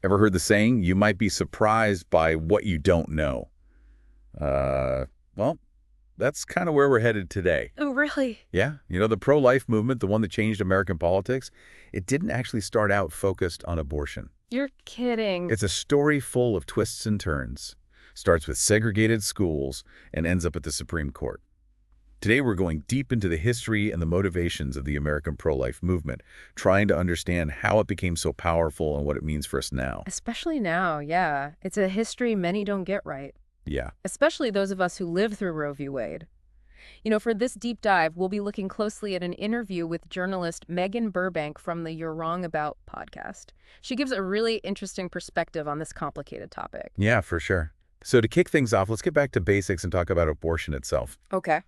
Ever heard the saying, you might be surprised by what you don't know? Well, that's kind of where we're headed today. Oh, really? Yeah, the pro-life movement, the one that changed American politics, it didn't actually start out focused on abortion. You're kidding. It's a story full of twists and turns. Starts with segregated schools and ends up at the Supreme Court. Today, we're going deep into the history and the motivations of the American pro-life movement, trying to understand how it became so powerful and what it means for us now. Especially now, yeah. It's a history many don't get right. Yeah. Especially those of us who lived through Roe v. Wade. For this deep dive, we'll be looking closely at an interview with journalist Megan Burbank from the You're Wrong About podcast. She gives a really interesting perspective on this complicated topic. Yeah, for sure. So to kick things off, let's get back to basics and talk about abortion itself. Okay.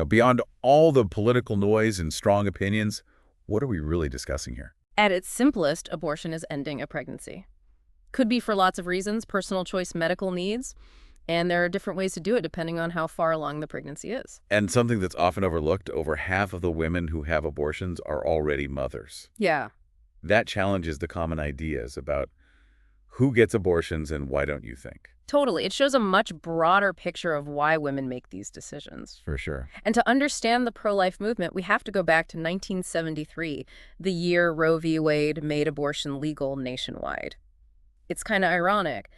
Beyond all the political noise and strong opinions, what are we really discussing here? At its simplest, abortion is ending a pregnancy. Could be for lots of reasons, personal choice, medical needs, and there are different ways to do it depending on how far along the pregnancy is. And something that's often overlooked, over half of the women who have abortions are already mothers. Yeah. That challenges the common ideas about who gets abortions and why don't you think? Totally. It shows a much broader picture of why women make these decisions. For sure. And to understand the pro-life movement, we have to go back to 1973, the year Roe v. Wade made abortion legal nationwide. It's kind of ironic.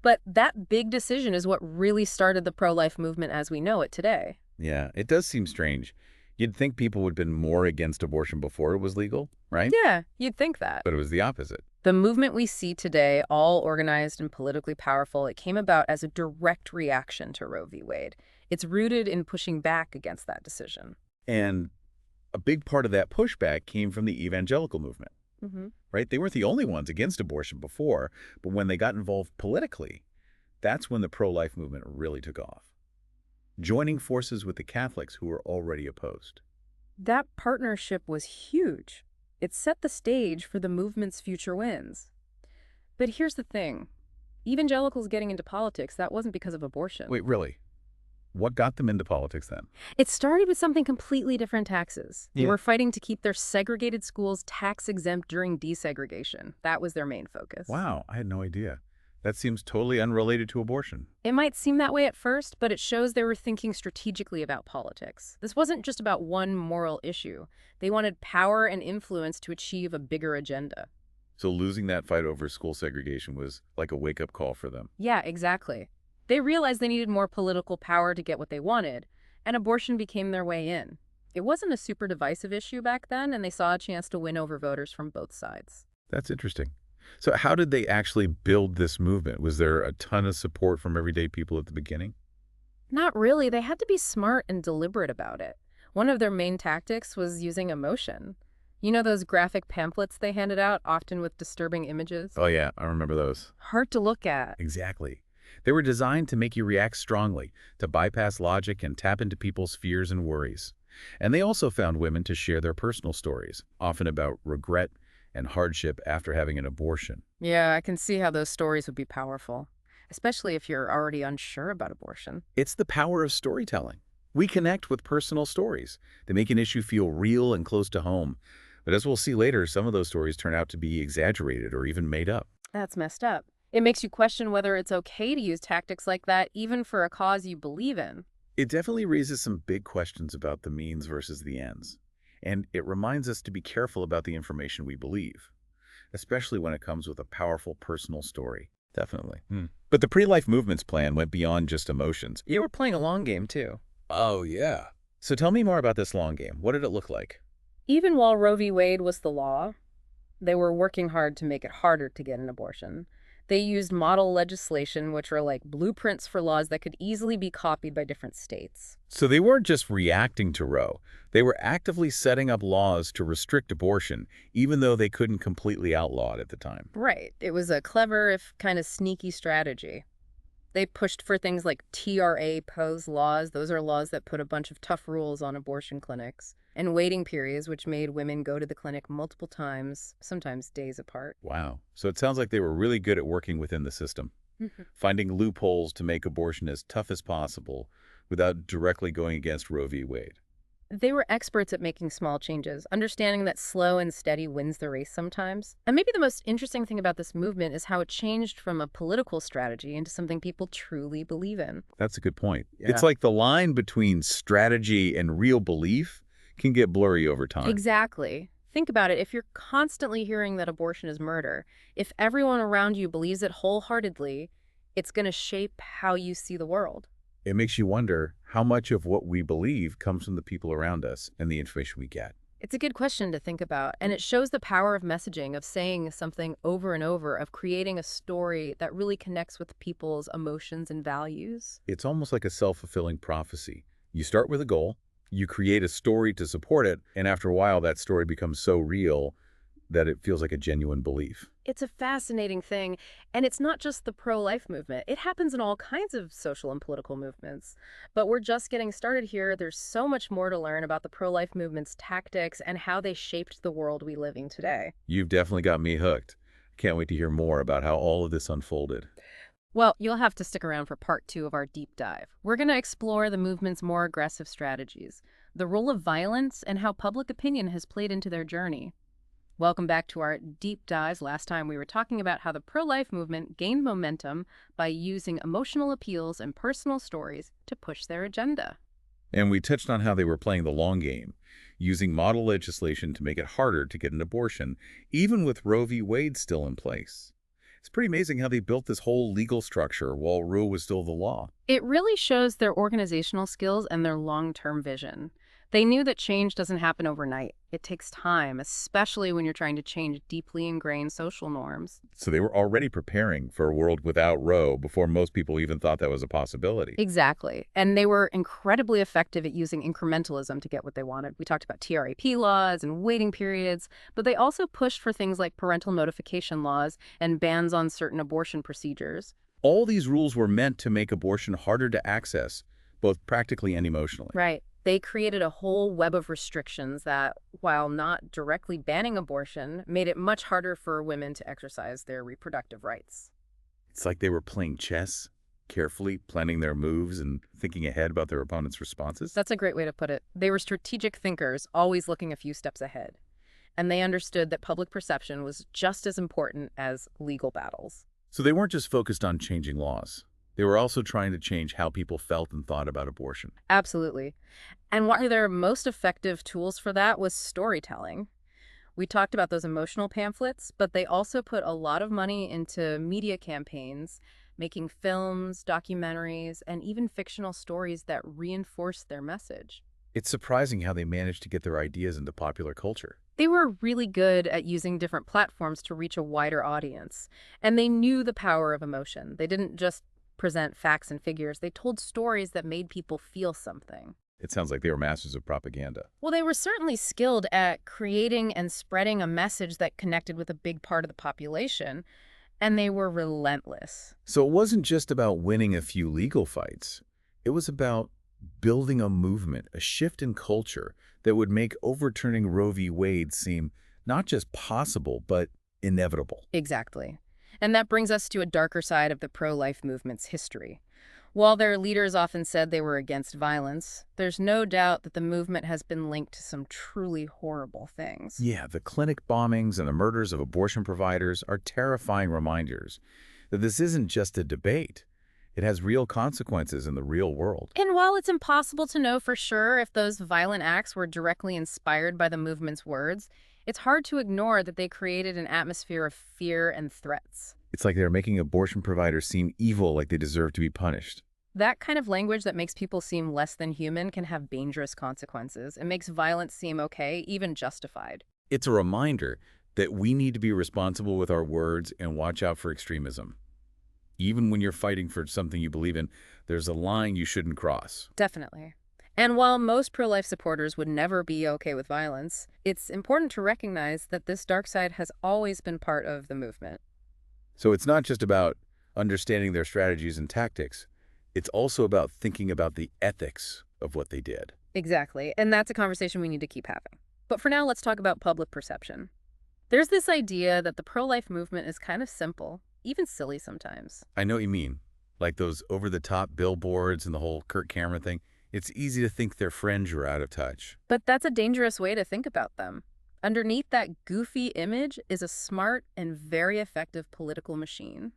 But that big decision is what really started the pro-life movement as we know it today. Yeah, it does seem strange. You'd think people would have been more against abortion before it was legal, right? Yeah, you'd think that. But it was the opposite. The movement we see today, all organized and politically powerful, it came about as a direct reaction to Roe v. Wade. It's rooted in pushing back against that decision. And a big part of that pushback came from the evangelical movement, right? They weren't the only ones against abortion before, but when they got involved politically, that's when the pro-life movement really took off, joining forces with the Catholics who were already opposed. That partnership was huge. It set the stage for the movement's future wins. But here's the thing. Evangelicals getting into politics, that wasn't because of abortion. Wait, really? What got them into politics then? It started with something completely different: taxes. They Yeah. were fighting to keep their segregated schools tax-exempt during desegregation. That was their main focus. Wow, I had no idea. That seems totally unrelated to abortion. It might seem that way at first, but it shows they were thinking strategically about politics. This wasn't just about one moral issue. They wanted power and influence to achieve a bigger agenda. So losing that fight over school segregation was like a wake-up call for them. Yeah, exactly. They realized they needed more political power to get what they wanted, and abortion became their way in. It wasn't a super divisive issue back then, and they saw a chance to win over voters from both sides. That's interesting. So how did they actually build this movement? Was there a ton of support from everyday people at the beginning? Not really. They had to be smart and deliberate about it. One of their main tactics was using emotion. You know those graphic pamphlets they handed out, often with disturbing images? Oh yeah, I remember those. Hard to look at. Exactly. They were designed to make you react strongly, to bypass logic and tap into people's fears and worries. And they also found women to share their personal stories, often about regret and hardship after having an abortion. Yeah, I can see how those stories would be powerful, especially if you're already unsure about abortion. It's the power of storytelling. We connect with personal stories. They make an issue feel real and close to home. But as we'll see later, some of those stories turn out to be exaggerated or even made up. That's messed up. It makes you question whether it's okay to use tactics like that, even for a cause you believe in. It definitely raises some big questions about the means versus the ends. And it reminds us to be careful about the information we believe, especially when it comes with a powerful personal story. Definitely. But the pre-life movement's plan went beyond just emotions. You were playing a long game, too. Oh, yeah. So tell me more about this long game. What did it look like? Even while Roe v. Wade was the law, they were working hard to make it harder to get an abortion. They used model legislation, which are like blueprints for laws that could easily be copied by different states. So they weren't just reacting to Roe. They were actively setting up laws to restrict abortion, even though they couldn't completely outlaw it at the time. Right. It was a clever, if kind of sneaky strategy. They pushed for things like TRA pose laws. Those are laws that put a bunch of tough rules on abortion clinics. And waiting periods, which made women go to the clinic multiple times, sometimes days apart. Wow. So it sounds like they were really good at working within the system, finding loopholes to make abortion as tough as possible without directly going against Roe v. Wade. They were experts at making small changes, understanding that slow and steady wins the race sometimes. And maybe the most interesting thing about this movement is how it changed from a political strategy into something people truly believe in. That's a good point. Yeah. It's like the line between strategy and real belief can get blurry over time. Exactly. Think about it. If you're constantly hearing that abortion is murder, if everyone around you believes it wholeheartedly, it's going to shape how you see the world. It makes you wonder how much of what we believe comes from the people around us and the information we get. It's a good question to think about, and it shows the power of messaging, of saying something over and over, of creating a story that really connects with people's emotions and values. It's almost like a self-fulfilling prophecy. You start with a goal, you create a story to support it, and after a while that story becomes so real that it feels like a genuine belief. It's a fascinating thing, and it's not just the pro-life movement. It happens in all kinds of social and political movements. But we're just getting started here. There's so much more to learn about the pro-life movement's tactics and how they shaped the world we live in today. You've definitely got me hooked. Can't wait to hear more about how all of this unfolded. Well, you'll have to stick around for part 2 of our deep dive. We're going to explore the movement's more aggressive strategies, the role of violence, and how public opinion has played into their journey. Welcome back to our deep dives. Last time we were talking about how the pro-life movement gained momentum by using emotional appeals and personal stories to push their agenda. And we touched on how they were playing the long game, using model legislation to make it harder to get an abortion, even with Roe v. Wade still in place. It's pretty amazing how they built this whole legal structure while Roe was still the law. It really shows their organizational skills and their long-term vision. They knew that change doesn't happen overnight. It takes time, especially when you're trying to change deeply ingrained social norms. So they were already preparing for a world without Roe before most people even thought that was a possibility. Exactly. And they were incredibly effective at using incrementalism to get what they wanted. We talked about TRAP laws and waiting periods, but they also pushed for things like parental notification laws and bans on certain abortion procedures. All these rules were meant to make abortion harder to access, both practically and emotionally. Right. They created a whole web of restrictions that, while not directly banning abortion, made it much harder for women to exercise their reproductive rights. It's like they were playing chess, carefully planning their moves and thinking ahead about their opponent's responses. That's a great way to put it. They were strategic thinkers, always looking a few steps ahead. And they understood that public perception was just as important as legal battles. So they weren't just focused on changing laws. They were also trying to change how people felt and thought about abortion. Absolutely. And one of their most effective tools for that was storytelling. We talked about those emotional pamphlets, but they also put a lot of money into media campaigns, making films, documentaries, and even fictional stories that reinforce their message. It's surprising how they managed to get their ideas into popular culture. They were really good at using different platforms to reach a wider audience, and they knew the power of emotion. They didn't just present facts and figures. They told stories that made people feel something. It sounds like they were masters of propaganda. Well, they were certainly skilled at creating and spreading a message that connected with a big part of the population, and they were relentless. So it wasn't just about winning a few legal fights. It was about building a movement, a shift in culture that would make overturning Roe v. Wade seem not just possible, but inevitable. Exactly. And that brings us to a darker side of the pro-life movement's history. While their leaders often said they were against violence, there's no doubt that the movement has been linked to some truly horrible things. Yeah, the clinic bombings and the murders of abortion providers are terrifying reminders that this isn't just a debate. It has real consequences in the real world. And while it's impossible to know for sure if those violent acts were directly inspired by the movement's words, it's hard to ignore that they created an atmosphere of fear and threats. It's like they're making abortion providers seem evil, like they deserve to be punished. That kind of language that makes people seem less than human can have dangerous consequences. It makes violence seem okay, even justified. It's a reminder that we need to be responsible with our words and watch out for extremism. Even when you're fighting for something you believe in, there's a line you shouldn't cross. Definitely. And while most pro-life supporters would never be okay with violence, it's important to recognize that this dark side has always been part of the movement. So it's not just about understanding their strategies and tactics. It's also about thinking about the ethics of what they did. Exactly. And that's a conversation we need to keep having. But for now, let's talk about public perception. There's this idea that the pro-life movement is kind of simple, even silly sometimes. I know what you mean. Like those over-the-top billboards and the whole Kirk Cameron thing. It's easy to think their fringe are out of touch. But that's a dangerous way to think about them. Underneath that goofy image is a smart and very effective political machine.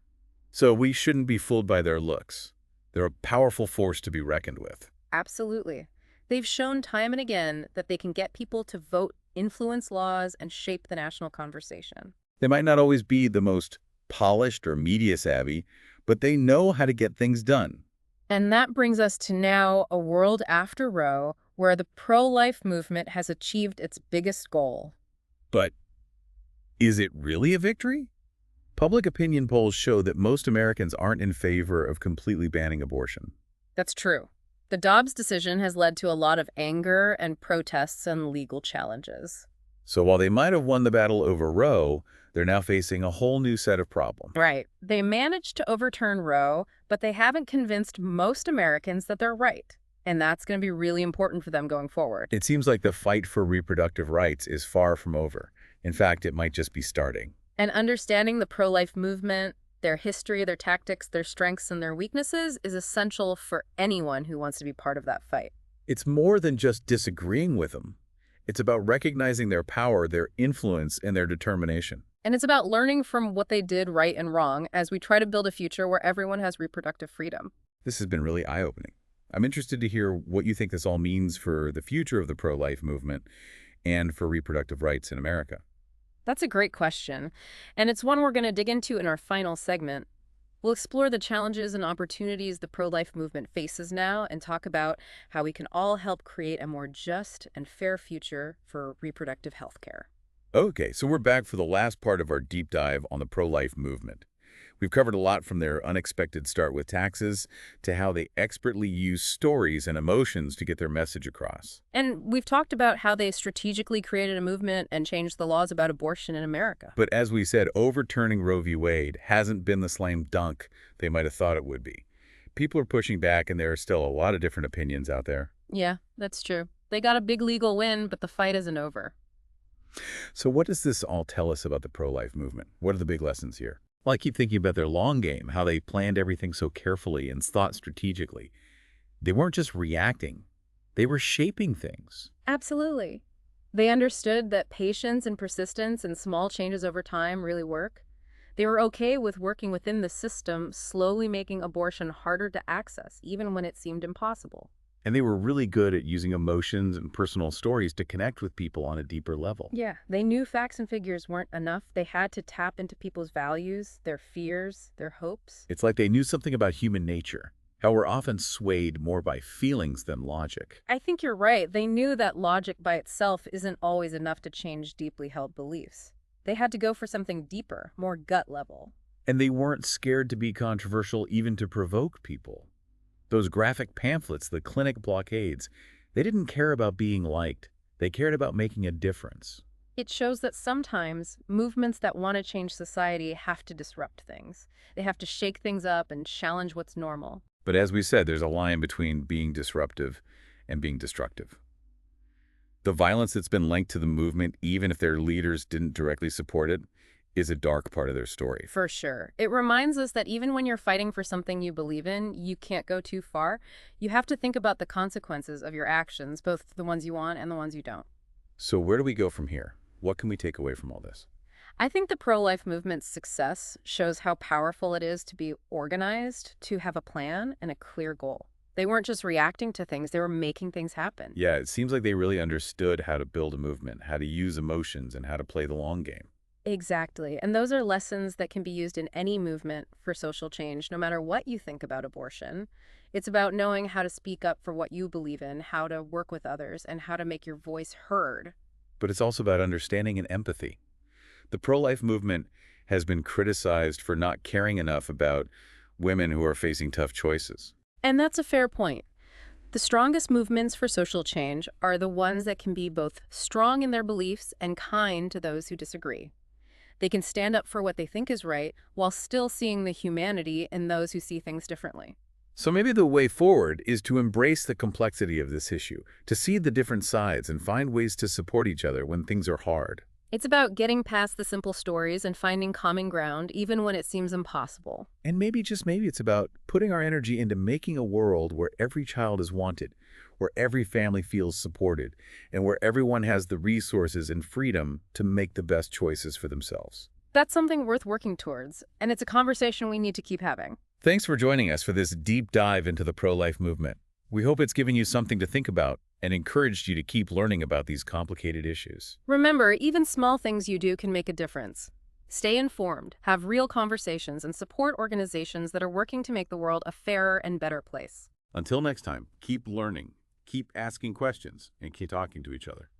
So we shouldn't be fooled by their looks. They're a powerful force to be reckoned with. Absolutely. They've shown time and again that they can get people to vote, influence laws, and shape the national conversation. They might not always be the most polished or media savvy, but they know how to get things done. And that brings us to now, a world after Roe, where the pro-life movement has achieved its biggest goal. But is it really a victory? Public opinion polls show that most Americans aren't in favor of completely banning abortion. That's true. The Dobbs decision has led to a lot of anger and protests and legal challenges. So while they might have won the battle over Roe, they're now facing a whole new set of problems. Right. They managed to overturn Roe, but they haven't convinced most Americans that they're right. And that's going to be really important for them going forward. It seems like the fight for reproductive rights is far from over. In fact, it might just be starting. And understanding the pro-life movement, their history, their tactics, their strengths, and their weaknesses is essential for anyone who wants to be part of that fight. It's more than just disagreeing with them. It's about recognizing their power, their influence, and their determination. And it's about learning from what they did right and wrong as we try to build a future where everyone has reproductive freedom. This has been really eye-opening. I'm interested to hear what you think this all means for the future of the pro-life movement and for reproductive rights in America. That's a great question, and it's one we're going to dig into in our final segment. We'll explore the challenges and opportunities the pro-life movement faces now and talk about how we can all help create a more just and fair future for reproductive health care. Okay, so we're back for the last part of our deep dive on the pro-life movement. We've covered a lot from their unexpected start with taxes to how they expertly use stories and emotions to get their message across. And we've talked about how they strategically created a movement and changed the laws about abortion in America. But as we said, overturning Roe v. Wade hasn't been the slam dunk they might have thought it would be. People are pushing back, and there are still a lot of different opinions out there. Yeah, that's true. They got a big legal win, but the fight isn't over. So what does this all tell us about the pro-life movement? What are the big lessons here? Well, I keep thinking about their long game, how they planned everything so carefully and thought strategically. They weren't just reacting. They were shaping things. Absolutely. They understood that patience and persistence and small changes over time really work. They were okay with working within the system, slowly making abortion harder to access, even when it seemed impossible. And they were really good at using emotions and personal stories to connect with people on a deeper level. Yeah, they knew facts and figures weren't enough. They had to tap into people's values, their fears, their hopes. It's like they knew something about human nature, how we're often swayed more by feelings than logic. I think you're right. They knew that logic by itself isn't always enough to change deeply held beliefs. They had to go for something deeper, more gut level. And they weren't scared to be controversial even to provoke people. Those graphic pamphlets, the clinic blockades, they didn't care about being liked. They cared about making a difference. It shows that sometimes movements that want to change society have to disrupt things. They have to shake things up and challenge what's normal. But as we said, there's a line between being disruptive and being destructive. The violence that's been linked to the movement, even if their leaders didn't directly support it, is a dark part of their story. For sure. It reminds us that even when you're fighting for something you believe in, you can't go too far. You have to think about the consequences of your actions, both the ones you want and the ones you don't. So where do we go from here? What can we take away from all this? I think the pro-life movement's success shows how powerful it is to be organized, to have a plan and a clear goal. They weren't just reacting to things, they were making things happen. Yeah, it seems like they really understood how to build a movement, how to use emotions, and how to play the long game. Exactly. And those are lessons that can be used in any movement for social change, no matter what you think about abortion. It's about knowing how to speak up for what you believe in, how to work with others, and how to make your voice heard. But it's also about understanding and empathy. The pro-life movement has been criticized for not caring enough about women who are facing tough choices. And that's a fair point. The strongest movements for social change are the ones that can be both strong in their beliefs and kind to those who disagree. They can stand up for what they think is right while still seeing the humanity in those who see things differently. So maybe the way forward is to embrace the complexity of this issue, to see the different sides and find ways to support each other when things are hard. It's about getting past the simple stories and finding common ground, even when it seems impossible. And maybe, just maybe, it's about putting our energy into making a world where every child is wanted, where every family feels supported, and where everyone has the resources and freedom to make the best choices for themselves. That's something worth working towards, and it's a conversation we need to keep having. Thanks for joining us for this deep dive into the pro-life movement. We hope it's given you something to think about and encouraged you to keep learning about these complicated issues. Remember, even small things you do can make a difference. Stay informed, have real conversations, and support organizations that are working to make the world a fairer and better place. Until next time, keep learning, keep asking questions, and keep talking to each other.